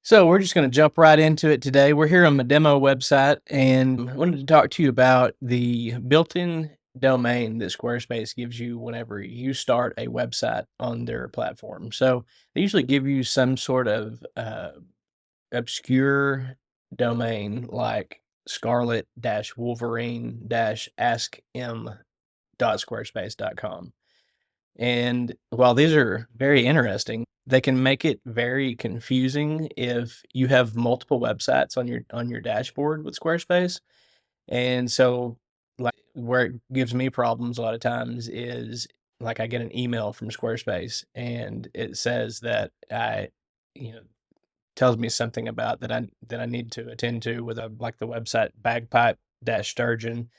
So we're just going to jump right into it today. We're here on my demo website, and I wanted to talk to you about the built-in domain that Squarespace gives you whenever you start a website on their platform. So they usually give you some sort of obscure domain like scarlet-wolverine-askm.squarespace.com. And while these are very interesting, they can make it very confusing if you have multiple websites on your dashboard with Squarespace. And so, like, where it gives me problems a lot of times is like I get an email from Squarespace and it says that you know, tells me something about that I need to attend to with a like the website bagpipe sturgeon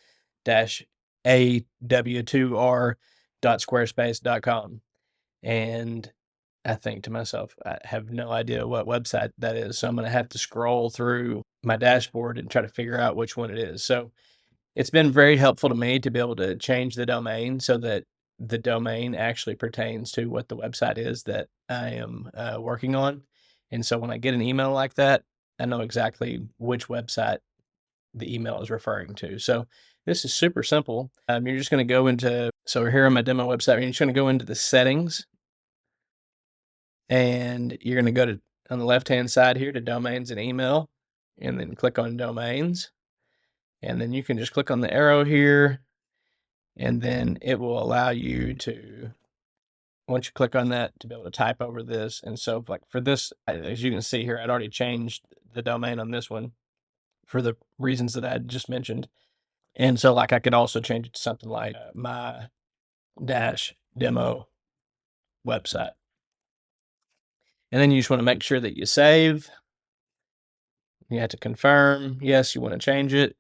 aw2r.squarespace.com. And I think to myself, I have no idea what website that is. So I'm going to have to scroll through my dashboard and try to figure out which one it is. So it's been very helpful to me to be able to change the domain so that the domain actually pertains to what the website is that I am working on. And so when I get an email like that, I know exactly which website the email is referring to. So this is super simple. You're just going to go into, so we're here on my demo website, you're just going to go into the settings and you're going to go to on the left hand side here to domains and email and then click on domains. And then you can just click on the arrow here and then it will allow you to, once you click on that, to be able to type over this. And so like for this, as you can see here, I'd already changed the domain on this one for the reasons that I just mentioned. And so like I could also change it to something like my dash demo website. And then you just want to make sure that you save. You have to confirm, yes, you want to change it.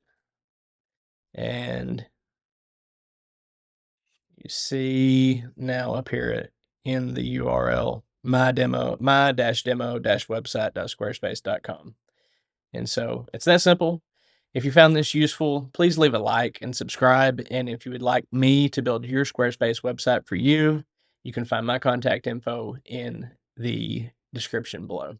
And you see now up here in the URL, my-demo-website.squarespace.com. And so it's that simple. If you found this useful, please leave a like and subscribe. And if you would like me to build your Squarespace website for you, you can find my contact info in the description below.